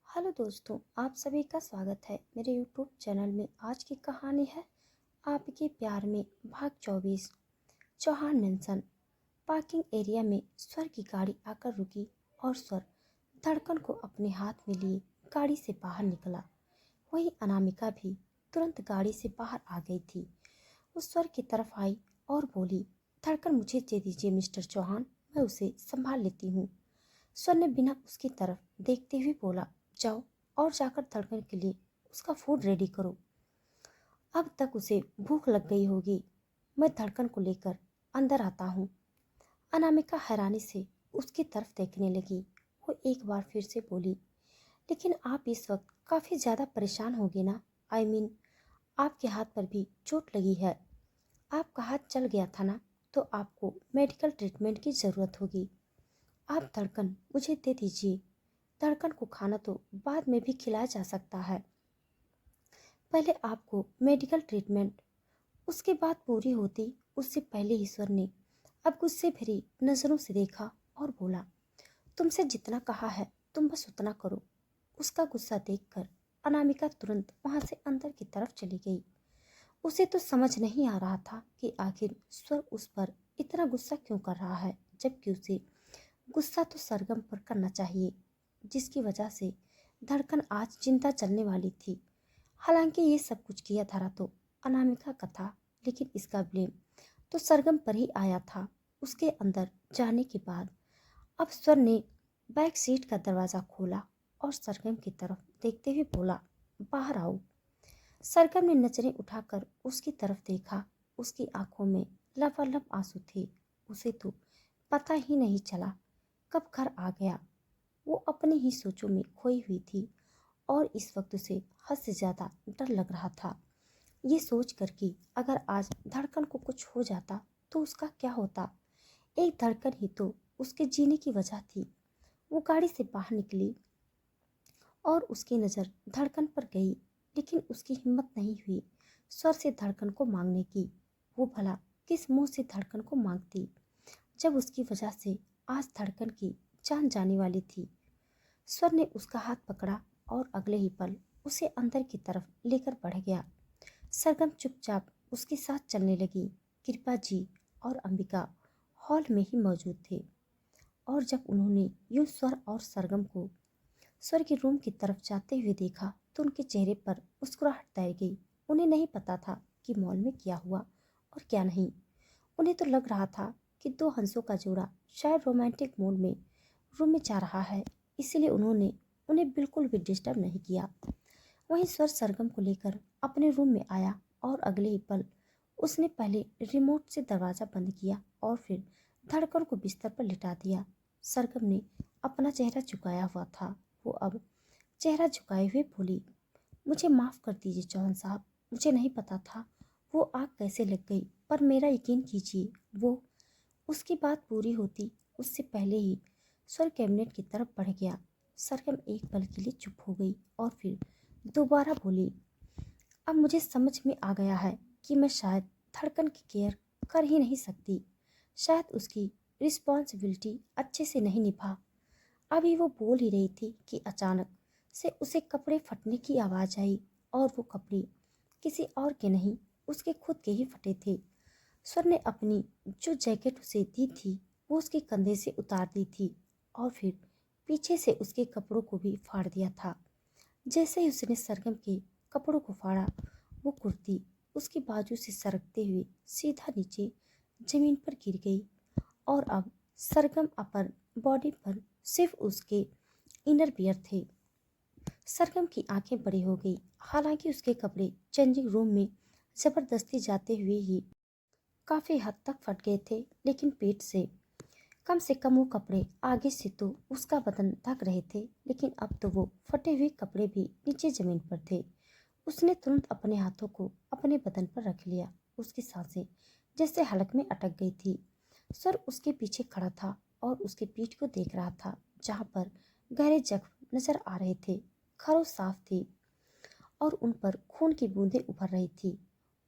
Hello दोस्तों, आप सभी का स्वागत है मेरे यूट्यूब चैनल में। आज की कहानी है आपके प्यार में भाग 24। चौहान मेंशन। पार्किंग एरिया में स्वर की गाड़ी आकर रुकी और स्वर धड़कन को अपने हाथ में लिए गाड़ी से बाहर निकला। वहीं अनामिका भी तुरंत गाड़ी से बाहर आ गई थी। वो स्वर की तरफ आई और बोली, धड़कन मुझे दे दीजिए मिस्टर चौहान, मैं उसे संभाल लेती हूँ। स्वर ने बिना उसकी तरफ देखते हुए बोला, जाओ और जाकर धड़कन के लिए उसका फूड रेडी करो। अब तक उसे भूख लग गई होगी। मैं धड़कन को लेकर अंदर आता हूँ। अनामिका हैरानी से उसकी तरफ देखने लगी। वो एक बार फिर से बोली, लेकिन आप इस वक्त काफ़ी ज़्यादा परेशान होगे ना। आपके हाथ पर भी चोट लगी है। आपका हाथ चल गया था ना, तो आपको मेडिकल ट्रीटमेंट की ज़रूरत होगी। आप धड़कन मुझे दे दीजिए। धड़कन को खाना तो बाद में भी खिलाया जा सकता है, पहले आपको मेडिकल ट्रीटमेंट। उसकी बात पूरी होती उससे पहले ईश्वर ने अब गुस्से भरी नजरों से देखा और बोला, तुमसे जितना कहा है तुम बस उतना करो। उसका गुस्सा देखकर अनामिका तुरंत वहां से अंदर की तरफ चली गई। उसे तो समझ नहीं आ रहा था कि आखिर स्वर उस पर इतना गुस्सा क्यों कर रहा है, जबकि उसे गुस्सा तो सरगम पर करना चाहिए, जिसकी वजह से धड़कन आज चिंता चलने वाली थी। हालांकि ये सब कुछ किया धरा तो अनामिका का था, लेकिन इसका ब्लेम तो सरगम पर ही आया था। उसके अंदर जाने के बाद अब स्वर ने बैक सीट का दरवाज़ा खोला और सरगम की तरफ देखते हुए बोला, बाहर आओ। सरगम ने नजरें उठाकर उसकी तरफ देखा। उसकी आंखों में लबालब आंसू थे। उसे तो पता ही नहीं चला कब घर आ गया। वो अपनी ही सोचों में खोई हुई थी और इस वक्त उसे हद से ज़्यादा डर लग रहा था। ये सोच कर कि अगर आज धड़कन को कुछ हो जाता तो उसका क्या होता। एक धड़कन ही तो उसके जीने की वजह थी। वो गाड़ी से बाहर निकली और उसकी नज़र धड़कन पर गई, लेकिन उसकी हिम्मत नहीं हुई स्वर से धड़कन को मांगने की। वो भला किस मुंह से धड़कन को मांगती, जब उसकी वजह से आज धड़कन की जान जाने वाली थी। स्वर ने उसका हाथ पकड़ा और अगले ही पल उसे अंदर की तरफ लेकर बढ़ गया। सरगम चुपचाप उसके साथ चलने लगी। कृपा जी और अंबिका हॉल में ही मौजूद थे और जब उन्होंने यूं स्वर और सरगम को स्वर के रूम की तरफ जाते हुए देखा तो उनके चेहरे पर मुस्कुराहट तैर गई। उन्हें नहीं पता था कि मॉल में क्या हुआ और क्या नहीं। उन्हें तो लग रहा था कि दो हंसों का जोड़ा शायद रोमांटिक मूड में रूम में जा रहा है, इसलिए उन्होंने उन्हें बिल्कुल भी डिस्टर्ब नहीं किया। वहीं स्वर सरगम को लेकर अपने रूम में आया और अगले ही पल उसने पहले रिमोट से दरवाज़ा बंद किया और फिर धड़कन को बिस्तर पर लिटा दिया। सरगम ने अपना चेहरा झुकाया हुआ था। वो अब चेहरा झुकाए हुए बोली, मुझे माफ़ कर दीजिए चौहान साहब, मुझे नहीं पता था वो आग कैसे लग गई, पर मेरा यकीन कीजिए वो। उसकी बात पूरी होती उससे पहले ही स्वर कैबिनेट की तरफ बढ़ गया। सरगम एक पल के लिए चुप हो गई और फिर दोबारा बोली, अब मुझे समझ में आ गया है कि मैं शायद धड़कन की केयर कर ही नहीं सकती। शायद उसकी रिस्पॉन्सिबिलिटी अच्छे से नहीं निभा। अभी वो बोल ही रही थी कि अचानक से उसे कपड़े फटने की आवाज़ आई और वो कपड़े किसी और के नहीं, उसके खुद के ही फटे थे। स्वर ने अपनी जो जैकेट उसे दी थी वो उसके कंधे से उतार दी थी और फिर पीछे से उसके कपड़ों को भी फाड़ दिया था। जैसे ही उसने सरगम के कपड़ों को फाड़ा, वो कुर्ती उसकी बाजू से सरकते हुए सीधा नीचे जमीन पर गिर गई और अब सरगम अपर बॉडी पर सिर्फ उसके इनर वियर थे। सरगम की आंखें बड़ी हो गई। हालांकि उसके कपड़े चेंजिंग रूम में जबरदस्ती जाते हुए ही काफ़ी हद तक फट गए थे, लेकिन पेट से कम वो कपड़े आगे से तो उसका बदन ढक रहे थे, लेकिन अब तो वो फटे हुए कपड़े भी नीचे जमीन पर थे। उसने तुरंत अपने हाथों को अपने बदन पर रख लिया। उसकी सांसें जैसे हलक में अटक गई थी। सर उसके पीछे खड़ा था और उसके पीठ को देख रहा था, जहाँ पर गहरे जख्म नजर आ रहे थे। खरों साफ थी और उन पर खून की बूंदें उभर रही थी।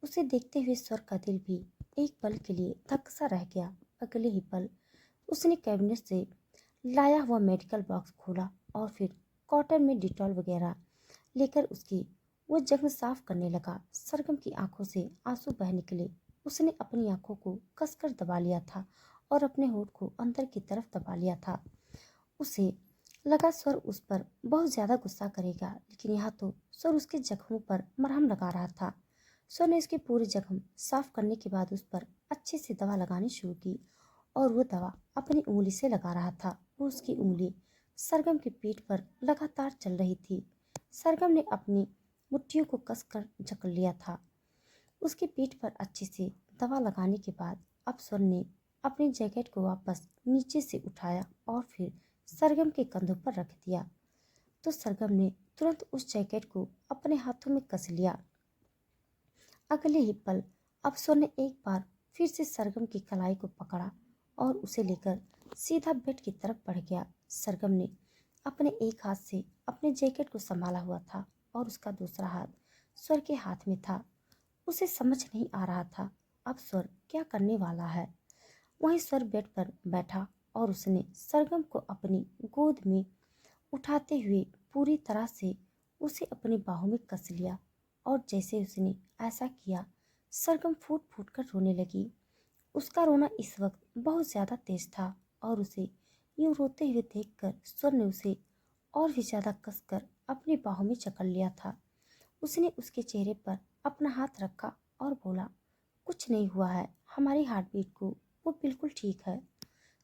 उसे देखते हुए स्वर का दिल भी एक पल के लिए धक सा रह गया। अगले ही पल उसने कैबिनेट से लाया हुआ मेडिकल बॉक्स खोला और फिर कॉटन में डिटॉल वगैरह लेकर उसकी वो जख्म साफ करने लगा। सरगम की आंखों से आंसू बह निकले। उसने अपनी आंखों को कसकर दबा लिया था और अपने होठ को अंदर की तरफ दबा लिया था। उसे लगा स्वर उस पर बहुत ज्यादा गुस्सा करेगा, लेकिन यहाँ तो स्वर उसके जख्मों पर मरहम लगा रहा था। स्वर ने उसके पूरे जख्म साफ करने के बाद उस पर अच्छे से दवा लगानी शुरू की और वो दवा अपनी उंगली से लगा रहा था। वो उसकी उंगली सरगम की पीठ पर लगातार चल रही थी। सरगम ने अपनी मुट्ठियों को कसकर जकड़ लिया था। उसकी पीठ पर अच्छे से दवा लगाने के बाद अब स्वर ने अपनी जैकेट को वापस नीचे से उठाया और फिर सरगम के कंधों पर रख दिया। तो सरगम ने तुरंत उस जैकेट को अपने हाथों में कस लिया। अगले ही पल अब स्वर ने एक बार फिर से सरगम की कलाई को पकड़ा और उसे लेकर सीधा बेड की तरफ बढ़ गया। सरगम ने अपने एक हाथ से अपने जैकेट को संभाला हुआ था और उसका दूसरा हाथ स्वर के हाथ में था। उसे समझ नहीं आ रहा था अब स्वर क्या करने वाला है। वहीं स्वर बेड पर बैठा और उसने सरगम को अपनी गोद में उठाते हुए पूरी तरह से उसे अपनी बाहों में कस लिया। और जैसे उसने ऐसा किया, सरगम फूट फूट कर रोने लगी। उसका रोना इस वक्त बहुत ज्यादा तेज था और उसे यूं रोते हुए देखकर स्वर ने उसे और भी ज्यादा कसकर अपनी बाहों में जकड़ लिया था। उसने उसके चेहरे पर अपना हाथ रखा और बोला, कुछ नहीं हुआ है, हमारी हार्ट बीट को वो बिल्कुल ठीक है।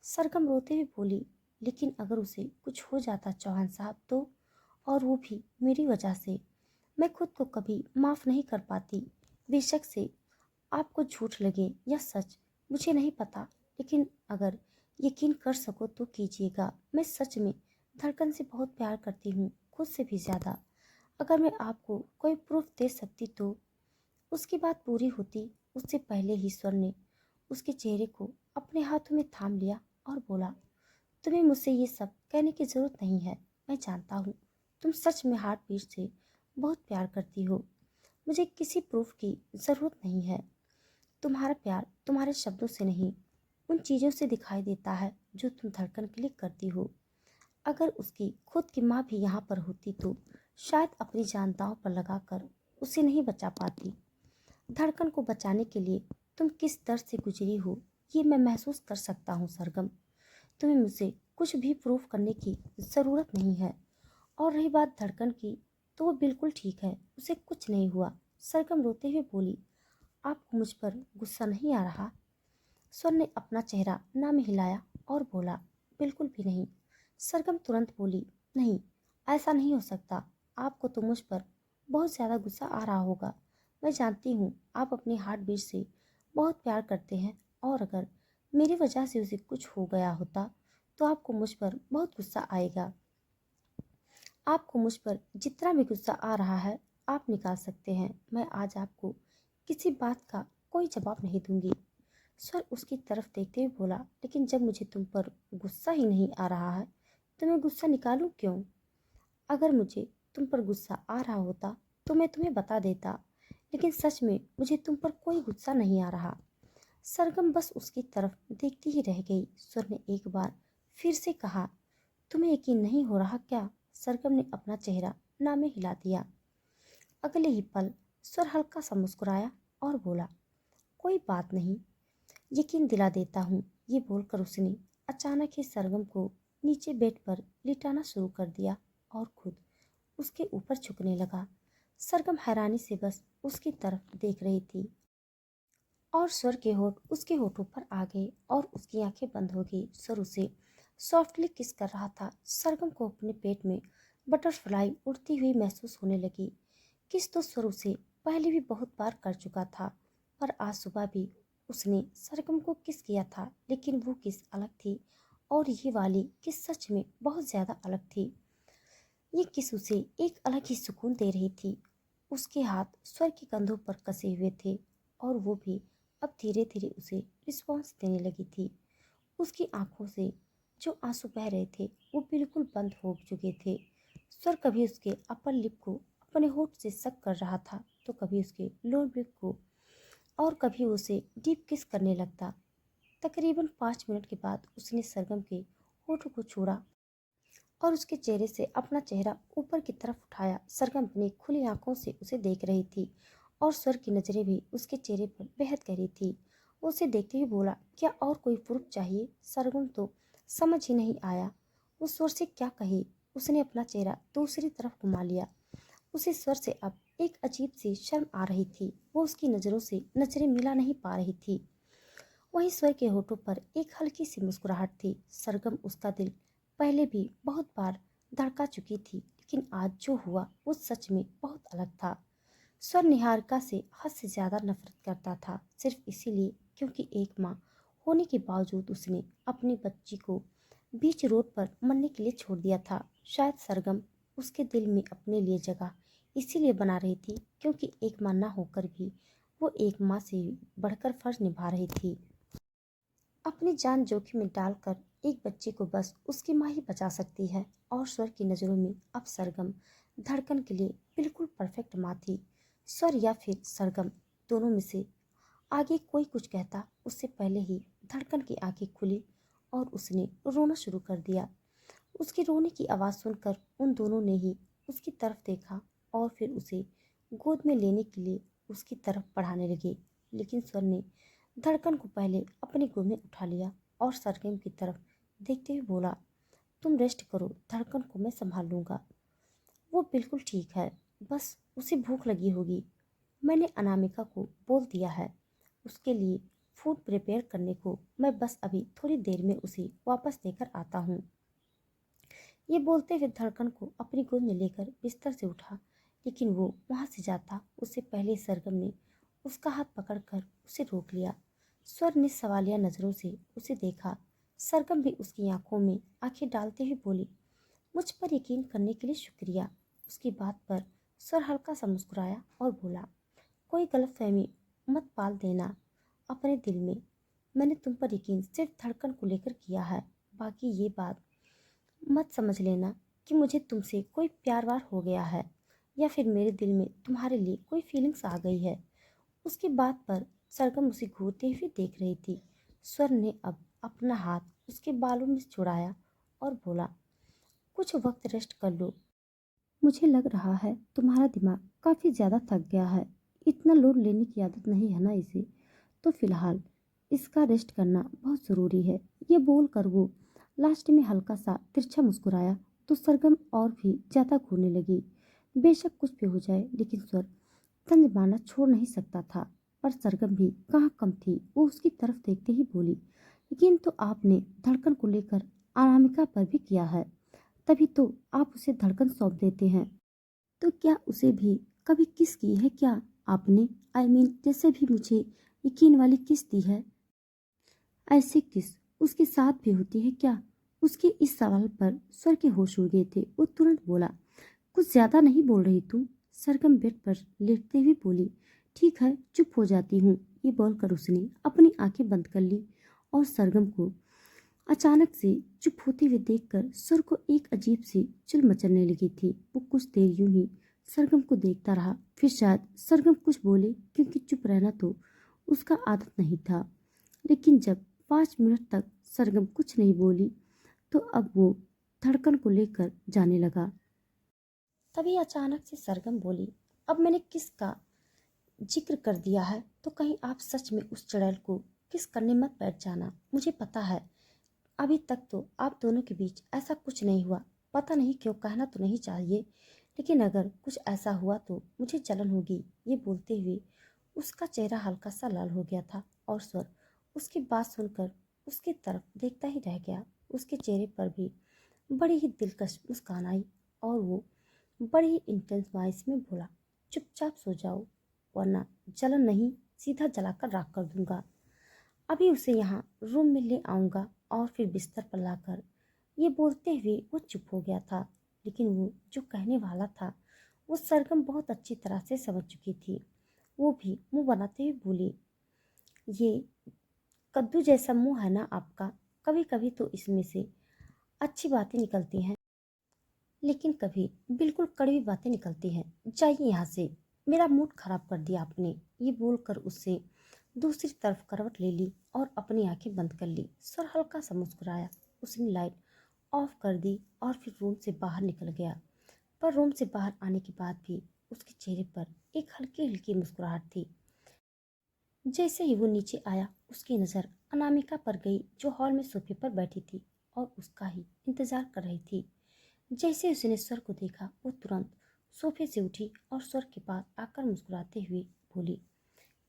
सरगम रोते हुए बोली, लेकिन अगर उसे कुछ हो जाता चौहान साहब तो, और वो भी मेरी वजह से, मैं खुद को कभी माफ नहीं कर पाती। बेशक से आपको झूठ लगे या सच, मुझे नहीं पता, लेकिन अगर यकीन कर सको तो कीजिएगा। मैं सच में धड़कन से बहुत प्यार करती हूँ, खुद से भी ज्यादा। अगर मैं आपको कोई प्रूफ दे सकती तो। उसकी बात पूरी होती उससे पहले ही स्वर ने उसके चेहरे को अपने हाथों में थाम लिया और बोला, तुम्हें मुझसे ये सब कहने की जरूरत नहीं है। मैं जानता हूँ तुम सच में हार्ट बीट से बहुत प्यार करती हो। मुझे किसी प्रूफ की जरूरत नहीं है। तुम्हारा प्यार तुम्हारे शब्दों से नहीं, उन चीज़ों से दिखाई देता है जो तुम धड़कन के लिए करती हो। अगर उसकी खुद की माँ भी यहाँ पर होती तो शायद अपनी जान दांव पर लगाकर उसे नहीं बचा पाती। धड़कन को बचाने के लिए तुम किस दर्द से गुजरी हो ये मैं महसूस कर सकता हूँ सरगम। तुम्हें मुझसे कुछ भी प्रूफ करने की ज़रूरत नहीं है। और रही बात धड़कन की, तो वो बिल्कुल ठीक है, उसे कुछ नहीं हुआ। सरगम रोते हुए बोली, आपको मुझ पर गुस्सा नहीं आ रहा? स्वर ने अपना चेहरा ना में हिलाया और बोला, बिल्कुल भी नहीं। सरगम तुरंत बोली, नहीं, ऐसा नहीं हो सकता। आपको तो मुझ पर बहुत ज़्यादा गुस्सा आ रहा होगा। मैं जानती हूँ आप अपनी हार्ट बीट से बहुत प्यार करते हैं और अगर मेरी वजह से उसे कुछ हो गया होता तो आपको मुझ पर बहुत गुस्सा आएगा। आपको मुझ पर जितना भी गुस्सा आ रहा है आप निकाल सकते हैं। मैं आज आपको किसी बात का कोई जवाब नहीं दूंगी। स्वर उसकी तरफ देखते हुए बोला, लेकिन जब मुझे तुम पर गुस्सा ही नहीं आ रहा है तो मैं गुस्सा निकालूं क्यों? अगर मुझे तुम पर गुस्सा आ रहा होता तो मैं तुम्हें बता देता, लेकिन सच में मुझे तुम पर कोई गुस्सा नहीं आ रहा। सरगम बस उसकी तरफ देखती ही रह गई। स्वर ने एक बार फिर से कहा, तुम्हें यकीन नहीं हो रहा क्या? सरगम ने अपना चेहरा ना में हिला दिया। अगले ही पल स्वर हल्का सा मुस्कुराया और बोला, कोई बात नहीं, यकीन दिला देता हूँ। ये बोलकर उसने अचानक ही सरगम को नीचे बेड पर लिटाना शुरू कर दिया और खुद उसके ऊपर झुकने लगा। सरगम हैरानी से बस उसकी तरफ देख रही थी और स्वर के होठ उसके होठों पर आ गए और उसकी आंखें बंद हो गई। स्वर उसे सॉफ्टली किस कर रहा था। सरगम को अपने पेट में बटरफ्लाई उड़ती हुई महसूस होने लगी। किस तो स्वर उसे पहले भी बहुत बार कर चुका था, पर आज सुबह भी उसने सरगम को किस किया था, लेकिन वो किस अलग थी और ये वाली किस सच में बहुत ज़्यादा अलग थी। ये किस उसे एक अलग ही सुकून दे रही थी। उसके हाथ स्वर के कंधों पर कसे हुए थे और वो भी अब धीरे धीरे उसे रिस्पॉन्स देने लगी थी। उसकी आंखों से जो आंसू बह रहे थे वो बिल्कुल बंद हो चुके थे। स्वर कभी उसके अपर लिप को अपने होठ से सक कर रहा था तो कभी उसके लोअर लिप को और कभी उसे डीप किस करने लगता। तकरीबन 5 मिनट के बाद उसने सरगम के होठों को छोड़ा और उसके चेहरे से अपना चेहरा ऊपर की तरफ उठाया। सरगम अपनी खुली आंखों से उसे देख रही थी और स्वर की नजरें भी उसके चेहरे पर बेहद गहरी थी। वो उसे देखते हुए बोला, क्या और कोई प्रूफ चाहिए? सरगम तो समझ ही नहीं आया वो स्वर से क्या कहे। उसने अपना चेहरा दूसरी तरफ घुमा लिया। उसे स्वर से अब एक अजीब सी शर्म आ रही थी। वो उसकी नज़रों से नजरें मिला नहीं पा रही थी। वहीं स्वर के होठों पर एक हल्की सी मुस्कुराहट थी। सरगम उसका दिल पहले भी बहुत बार धड़का चुकी थी, लेकिन आज जो हुआ वो सच में बहुत अलग था। स्वर निहारिका से हद से ज्यादा नफरत करता था, सिर्फ इसीलिए क्योंकि एक माँ होने के बावजूद उसने अपनी बच्ची को बीच रोड पर मरने के लिए छोड़ दिया था। शायद सरगम उसके दिल में अपने लिए जगह इसीलिए बना रही थी क्योंकि एक माँ ना होकर भी वो एक माँ से बढ़कर फर्ज निभा रही थी। अपनी जान जोखिम में डालकर एक बच्चे को बस उसकी माँ ही बचा सकती है। और स्वर की नज़रों में अब सरगम धड़कन के लिए बिल्कुल परफेक्ट माँ थी। स्वर या फिर सरगम, दोनों में से आगे कोई कुछ कहता उससे पहले ही धड़कन की आंखें खुली और उसने रोना शुरू कर दिया। उसके रोने की आवाज़ सुनकर उन दोनों ने ही उसकी तरफ देखा और फिर उसे गोद में लेने के लिए उसकी तरफ बढ़ाने लगे। लेकिन स्वर ने धड़कन को पहले अपनी गोद में उठा लिया और सरगम की तरफ देखते हुए बोला, तुम रेस्ट करो, धड़कन को मैं संभाल लूँगा। वो बिल्कुल ठीक है, बस उसे भूख लगी होगी। मैंने अनामिका को बोल दिया है उसके लिए फूड प्रिपेयर करने को। मैं बस अभी थोड़ी देर में उसे वापस लेकर आता हूँ। ये बोलते हुए धड़कन को अपनी गोद में लेकर बिस्तर से उठा, लेकिन वो वहां से जाता उससे पहले सरगम ने उसका हाथ पकड़कर उसे रोक लिया। स्वर ने सवालिया नजरों से उसे देखा। सरगम भी उसकी आंखों में आंखें डालते हुए बोली, मुझ पर यकीन करने के लिए शुक्रिया। उसकी बात पर स्वर हल्का सा मुस्कुराया और बोला, कोई गलतफहमी मत पाल देना अपने दिल में। मैंने तुम पर यकीन सिर्फ धड़कन को लेकर किया है। बाकी ये बात मत समझ लेना कि मुझे तुमसे कोई प्यार वार हो गया है या फिर मेरे दिल में तुम्हारे लिए कोई फीलिंग्स आ गई है। उसकी बात पर सरगम उसे घूरते हुए देख रही थी। स्वर ने अब अपना हाथ उसके बालों में छुड़ाया और बोला, कुछ वक्त रेस्ट कर लो। मुझे लग रहा है तुम्हारा दिमाग काफ़ी ज़्यादा थक गया है। इतना लोड लेने की आदत नहीं है ना इसे, तो फिलहाल इसका रेस्ट करना बहुत ज़रूरी है। ये बोल कर वो लास्ट में हल्का सा तिरछा मुस्कुराया तो सरगम और भी ज़्यादा घूरने लगी। बेशक कुछ भी हो जाए, लेकिन स्वर तंज मारना छोड़ नहीं सकता था। पर सरगम भी कहाँ कम थी। वो उसकी तरफ देखते ही बोली, यकीन तो आपने धड़कन को लेकर अनामिका पर भी किया है, तभी तो आप उसे धड़कन सौंप देते हैं। तो क्या उसे भी कभी किस की है क्या आपने? जैसे भी मुझे यकीन वाली किस दी है, ऐसे किस उसके साथ भी होती है क्या? उसके इस सवाल पर स्वर के होश उड़ गए थे। वो तुरंत बोला, कुछ ज्यादा नहीं बोल रही तुम? सरगम बेड पर लेटते हुए बोली, ठीक है, चुप हो जाती हूँ। ये बोलकर उसने अपनी आंखें बंद कर ली और सरगम को अचानक से चुप होते हुए देखकर स्वर को एक अजीब सी चिल मचलने लगी थी। वो कुछ देर यूं ही सरगम को देखता रहा, फिर शायद सरगम कुछ बोले क्योंकि चुप रहना तो उसका आदत नहीं था। लेकिन जब 5 मिनट तक सरगम कुछ नहीं बोली तो अब वो धड़कन को लेकर जाने लगा। तभी अचानक से सरगम बोली, अब मैंने किसका जिक्र कर दिया है तो कहीं आप सच में उस चुड़ैल को किस करने मत बैठ जाना। मुझे पता है अभी तक तो आप दोनों के बीच ऐसा कुछ नहीं हुआ। पता नहीं क्यों, कहना तो नहीं चाहिए, लेकिन अगर कुछ ऐसा हुआ तो मुझे जलन होगी। ये बोलते हुए उसका चेहरा हल्का सा लाल हो गया था और स्वर उसकी बात सुनकर उसकी तरफ देखता ही रह गया। उसके चेहरे पर भी बड़ी ही दिलकश मुस्कान आई और वो बड़ी ही इंटेंस वॉइस में बोला, चुपचाप सो जाओ वरना जलन नहीं सीधा जलाकर राख कर दूंगा। अभी उसे यहाँ रूम में ले आऊंगा और फिर बिस्तर पर लाकर। ये बोलते हुए वो चुप हो गया था, लेकिन वो जो कहने वाला था वो सरगम बहुत अच्छी तरह से समझ चुकी थी। वो भी मुंह बनाते हुए बोली, ये कद्दू जैसा मुंह है ना आपका, कभी कभी तो इसमें से अच्छी बातें निकलती हैं, लेकिन कभी बिल्कुल कड़वी बातें निकलती हैं। जाइए यहाँ से, मेरा मूड खराब कर दिया आपने। ये बोलकर उससे दूसरी तरफ करवट ले ली और अपनी आंखें बंद कर ली। सर हल्का सा मुस्कुराया। उसने लाइट ऑफ कर दी और फिर रूम से बाहर निकल गया। पर रूम से बाहर आने के बाद भी उसके चेहरे पर एक हल्की हल्की मुस्कुराहट थी। जैसे ही वो नीचे आया उसकी नज़र अनामिका पर गई, जो हॉल में सोफे पर बैठी थी और उसका ही इंतजार कर रही थी। जैसे उसने स्वर को देखा वो तुरंत सोफे से उठी और स्वर के पास आकर मुस्कुराते हुए बोली,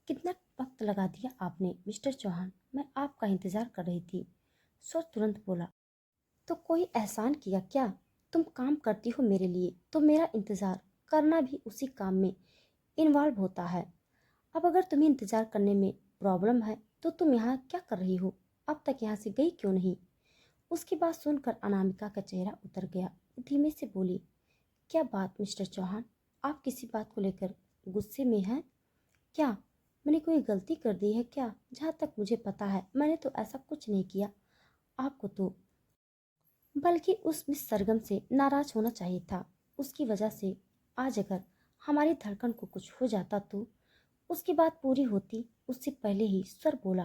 कितना वक्त लगा दिया आपने मिस्टर चौहान, मैं आपका इंतजार कर रही थी। स्वर तुरंत बोला, तो कोई एहसान किया क्या? तुम काम करती हो मेरे लिए तो मेरा इंतजार करना भी उसी काम में इन्वॉल्व होता है। अब अगर तुम्हें इंतजार करने में प्रॉब्लम है तो तुम यहाँ क्या कर रही हो? अब तक यहाँ से गई क्यों नहीं? उसकी बात सुनकर अनामिका का चेहरा उतर गया। धीमे से बोली, क्या बात मिस्टर चौहान, आप किसी बात को लेकर गुस्से में हैं क्या? मैंने कोई गलती कर दी है क्या? जहाँ तक मुझे पता है मैंने तो ऐसा कुछ नहीं किया। आपको तो बल्कि उस मिस सरगम से नाराज होना चाहिए था। उसकी वजह से आज अगर हमारी धड़कन को कुछ हो जाता तो उसकी बात पूरी होती उससे पहले ही सर बोला,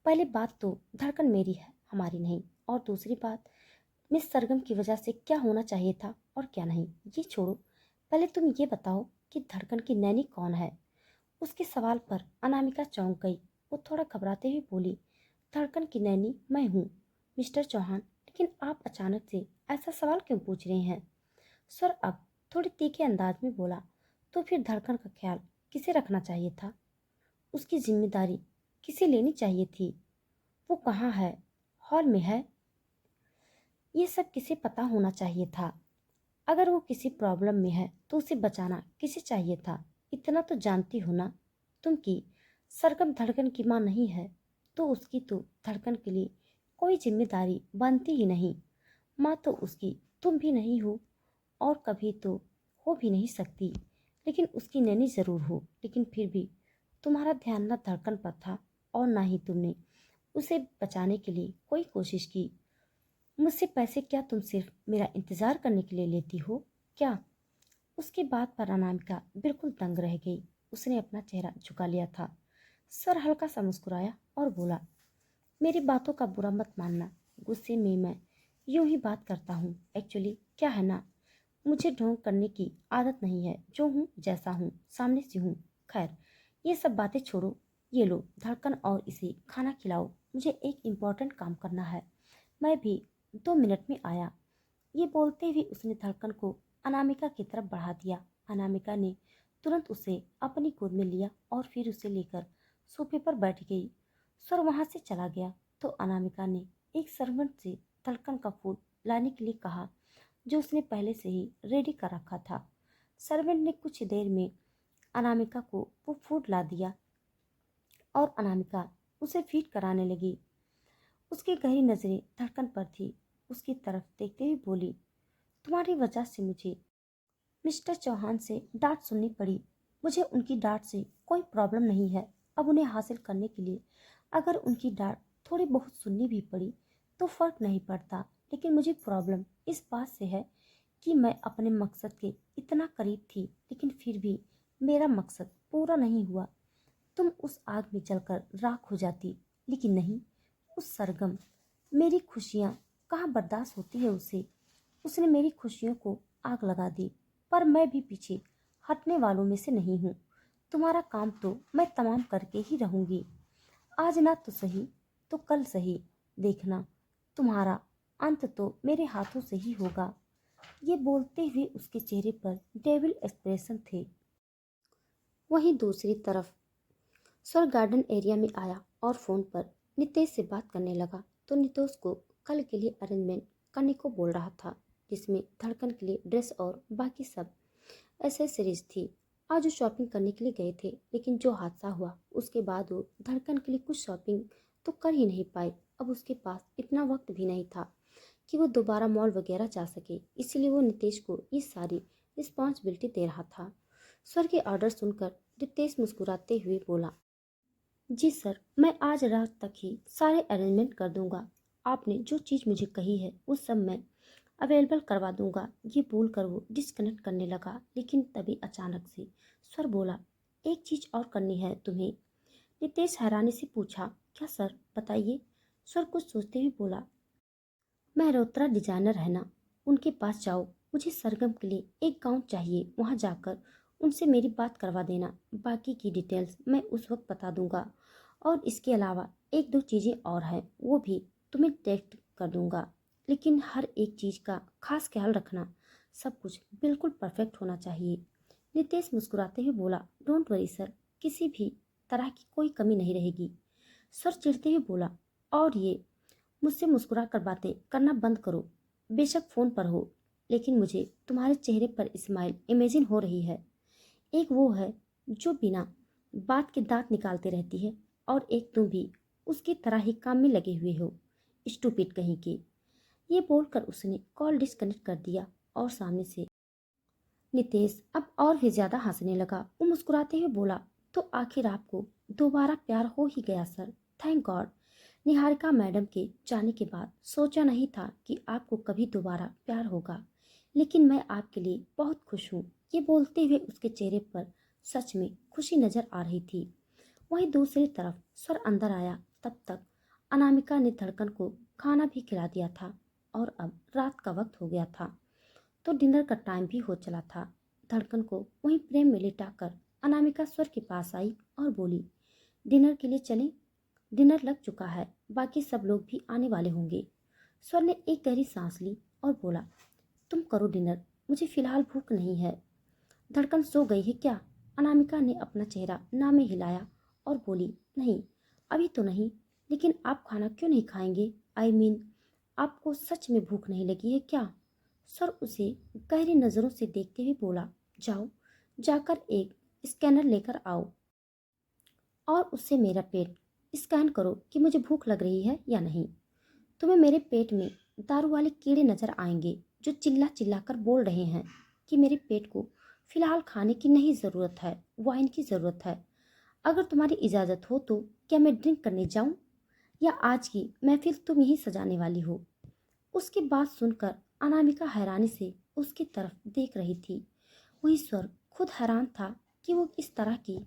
पहले बात तो धड़कन मेरी है, हमारी नहीं। और दूसरी बात, मिस सरगम की वजह से क्या होना चाहिए था और क्या नहीं, ये छोड़ो। पहले तुम ये बताओ कि धड़कन की नैनी कौन है? उसके सवाल पर अनामिका चौंक गई। वो थोड़ा घबराते हुए बोली, धड़कन की नैनी मैं हूँ मिस्टर चौहान, लेकिन आप अचानक से ऐसा सवाल क्यों पूछ रहे हैं? सर अब थोड़े तीखे अंदाज में बोला, तो फिर धड़कन का ख्याल किसे रखना चाहिए था? उसकी जिम्मेदारी किसे लेनी चाहिए थी? वो कहाँ है? हॉल में है? ये सब किसे पता होना चाहिए था? अगर वो किसी प्रॉब्लम में है तो उसे बचाना किसे चाहिए था? इतना तो जानती हो ना तुम कि सरगम धड़कन की माँ नहीं है, तो उसकी तो धड़कन के लिए कोई जिम्मेदारी बनती ही नहीं। माँ तो उसकी तुम भी नहीं हो और कभी तो हो भी नहीं सकती। लेकिन उसकी नैनी जरूर हो, लेकिन फिर भी तुम्हारा ध्यान ना धड़कन पर था और ना ही तुमने उसे बचाने के लिए कोई कोशिश की। मुझसे पैसे क्या तुम सिर्फ मेरा इंतजार करने के लिए लेती हो क्या? उसकी बात पर अनामिका बिल्कुल दंग रह गई। उसने अपना चेहरा झुका लिया था। सर हल्का सा मुस्कुराया और बोला, मेरी बातों का बुरा मत मानना, गुस्से में मैं यूं ही बात करता हूँ। एक्चुअली क्या है ना, मुझे ढोंग करने की आदत नहीं है, जो हूँ जैसा हूँ सामने से हूँ। खैर ये सब बातें छोड़ो, ये लो धड़कन और इसे खाना खिलाओ, मुझे एक इम्पोर्टेंट काम करना है। मैं भी 2 मिनट में आया। ये बोलते हुए उसने धड़कन को अनामिका की तरफ बढ़ा दिया। अनामिका ने तुरंत उसे अपनी गोद में लिया और फिर उसे लेकर सोफे पर बैठ गई। सर वहां से चला गया तो अनामिका ने एक सर्वेंट से धड़कन का फूड लाने के लिए कहा, जो उसने पहले से ही रेडी कर रखा था। सर्वेंट ने कुछ देर में अनामिका को वो फूड ला दिया और अनामिका उसे फीड कराने लगी। उसकी गहरी नजरें धड़कन पर थी। उसकी तरफ देखते हुए बोली, तुम्हारी वजह से मुझे मिस्टर चौहान से डांट सुननी पड़ी। मुझे उनकी डांट से कोई प्रॉब्लम नहीं है। अब उन्हें हासिल करने के लिए अगर उनकी डांट थोड़ी बहुत सुननी भी पड़ी तो फर्क नहीं पड़ता। लेकिन मुझे प्रॉब्लम इस बात से है कि मैं अपने मकसद के इतना करीब थी, लेकिन फिर भी मेरा मकसद पूरा नहीं हुआ। तुम उस आग में जलकर राख हो जाती, लेकिन नहीं, उस सरगम, मेरी खुशियाँ कहाँ बर्दाश्त होती है उसे। उसने मेरी खुशियों को आग लगा दी। पर मैं भी पीछे हटने वालों में से नहीं हूँ। तुम्हारा काम तो मैं तमाम करके ही रहूंगी। आज ना तो सही तो कल सही, देखना तुम्हारा अंत तो मेरे हाथों से ही होगा। ये बोलते हुए उसके चेहरे पर डेविल एक्सप्रेशन थे। वहीं दूसरी तरफ सर गार्डन एरिया में आया और फोन पर नितेश से बात करने लगा, तो नितेश को कल के लिए अरेंजमेंट करने को बोल रहा था, जिसमें धड़कन के लिए ड्रेस और बाकी सब एसेसरीज थी। आज वो शॉपिंग करने के लिए गए थे, लेकिन जो हादसा हुआ उसके बाद वो धड़कन के लिए कुछ शॉपिंग तो कर ही नहीं पाए। अब उसके पास इतना वक्त भी नहीं था कि वो दोबारा मॉल वगैरह जा सके, इसलिए वो नितेश को ये सारी रिस्पॉन्सिबिलिटी दे रहा था। सर के ऑर्डर सुनकर नितेश मुस्कुराते हुए बोला, जी सर, मैं आज रात तक ही सारे अरेंजमेंट कर दूंगा। आपने जो चीज़ मुझे कही है वो सब मैं अवेलेबल करवा दूंगा। ये बोलकर वो डिस्कनेक्ट करने लगा, लेकिन तभी अचानक से सर बोला, एक चीज़ और करनी है तुम्हें। नितेश हैरानी से पूछा, क्या सर, बताइए। सर कुछ सोचते हुए बोला, मेहरोत्रा डिजाइनर है ना, उनके पास जाओ। मुझे सरगम के लिए एक गाउन चाहिए, वहाँ जाकर उनसे मेरी बात करवा देना। बाकी की डिटेल्स मैं उस वक्त बता दूंगा। और इसके अलावा एक दो चीज़ें और हैं, वो भी तुम्हें टेक्स्ट कर दूंगा। लेकिन हर एक चीज़ का खास ख्याल रखना, सब कुछ बिल्कुल परफेक्ट होना चाहिए। नितेश मुस्कुराते हुए बोला, डोंट वरी सर, किसी भी तरह की कोई कमी नहीं रहेगी। सर चिढ़ते हुए बोला, और ये मुझसे मुस्कुरा कर बातें करना बंद करो। बेशक फ़ोन पर हो, लेकिन मुझे तुम्हारे चेहरे पर स्माइल इमेजिन हो रही है। एक वो है जो बिना बात के दांत निकालते रहती है, और एक तुम भी उसकी तरह ही काम में लगे हुए हो, स्टूपिड कहीं के। ये बोलकर उसने कॉल डिस्कनेक्ट कर दिया और सामने से नितेश अब और भी ज्यादा हंसने लगा। वो मुस्कुराते हुए बोला, तो आखिर आपको दोबारा प्यार हो ही गया sir, thank God. Niharika madam के जाने के बाद सोचा नहीं था कि आपको कभी दोबारा प्यार होगा, लेकिन मैं आपके लिए बहुत खुश हूँ। ये बोलते हुए उसके चेहरे पर सच में खुशी नजर आ रही थी। वहीं दूसरी तरफ सर अंदर आया, तब तक अनामिका ने धड़कन को खाना भी खिला दिया था और अब रात का वक्त हो गया था, तो डिनर का टाइम भी हो चला था। धड़कन को वहीं प्रेम में लिटाकर अनामिका स्वर के पास आई और बोली, डिनर के लिए चलें? डिनर लग चुका है, बाकी सब लोग भी आने वाले होंगे। स्वर ने एक गहरी सांस ली और बोला, तुम करो डिनर, मुझे फिलहाल भूख नहीं है। धड़कन सो गई है क्या? अनामिका ने अपना चेहरा ना में हिलाया और बोली, नहीं अभी तो नहीं, लेकिन आप खाना क्यों नहीं खाएंगे? आई मीन आपको सच में भूख नहीं लगी है क्या? सर उसे गहरी नजरों से देखते हुए बोला, जाओ जाकर एक स्कैनर लेकर आओ और उससे मेरा पेट स्कैन करो कि मुझे भूख लग रही है या नहीं। तुम्हें मेरे पेट में दारू वाले कीड़े नजर आएंगे जो चिल्ला चिल्ला कर बोल रहे हैं कि मेरे पेट को फिलहाल खाने की नहीं ज़रूरत है, वाइन की ज़रूरत है। अगर तुम्हारी इजाज़त हो तो क्या मैं ड्रिंक करने जाऊं, या आज की महफिल तुम यही सजाने वाली हो? उसकी बात सुनकर अनामिका हैरानी से उसकी तरफ देख रही थी। वही स्वर खुद हैरान था कि वो इस तरह की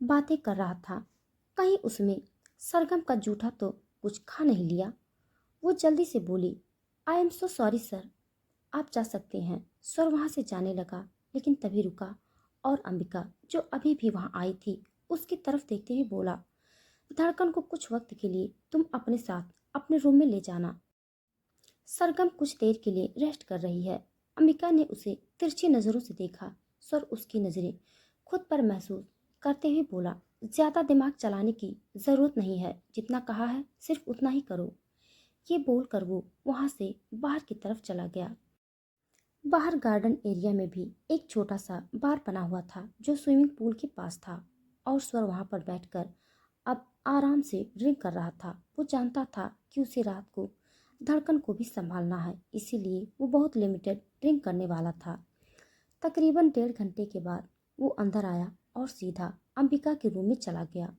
बातें कर रहा था। कहीं उसमें सरगम का जूठा तो कुछ खा नहीं लिया। वो जल्दी से बोली, I am so sorry sir, आप जा सकते हैं। स्वर वहां से जाने लगा, लेकिन तभी रुका और अंबिका जो अभी भी वहां आई थी उसकी तरफ देखते हुए बोला, धड़कन को कुछ वक्त के लिए तुम अपने साथ अपने रूम में ले जाना। सरगम कुछ देर के लिए रेस्ट कर रही है। अंबिका ने उसे तिरछी नजरों से देखा। स्वर उसकी नजरें खुद पर महसूस करते हुए बोला, ज्यादा दिमाग चलाने की जरूरत नहीं है, जितना कहा है सिर्फ उतना ही करो। ये बोलकर वो वहां से बाहर की तरफ चला गया। बाहर गार्डन एरिया में भी एक छोटा सा बार बना हुआ था जो स्विमिंग पूल के पास था, और स्वर वहां पर बैठकर अब आराम से ड्रिंक कर रहा था। वो जानता था कि उसे रात को धड़कन को भी संभालना है, इसीलिए वो बहुत लिमिटेड ड्रिंक करने वाला था। तकरीबन 1.5 घंटे के बाद वो अंदर आया और सीधा अंबिका के रूम में चला गया।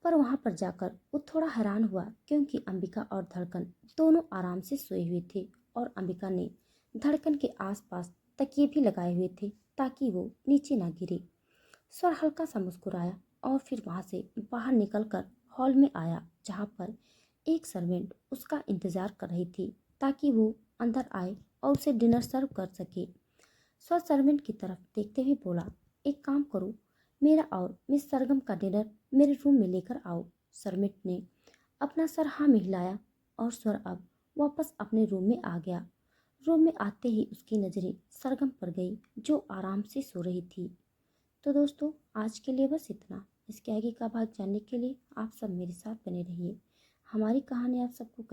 पर वहां पर जाकर वो थोड़ा हैरान हुआ, क्योंकि अंबिका और धड़कन दोनों आराम से सोए हुए थे और अंबिका ने धड़कन के आसपास तकिए भी लगाए हुए थे ताकि वो नीचे ना गिरे। स्वर हल्का सा मुस्कुराया और फिर वहां से बाहर निकलकर हॉल में आया, जहां पर एक सर्वेंट उसका इंतजार कर रही थी ताकि वो अंदर आए और उसे डिनर सर्व कर सके। स्वर सर्वेंट की तरफ देखते हुए बोला, एक काम करो, मेरा और मिस सरगम का डिनर मेरे रूम में लेकर आओ। सर्वेंट ने अपना सर हाँ में हिलाया और स्वर अब वापस अपने रूम में आ गया। रूम में आते ही उसकी नज़रें सरगम पर गई जो आराम से सो रही थी। तो दोस्तों, आज के लिए बस इतना। इसके आगे का भाग जानने के लिए आप सब मेरे साथ बने रहिए। हमारी कहानी आप सबको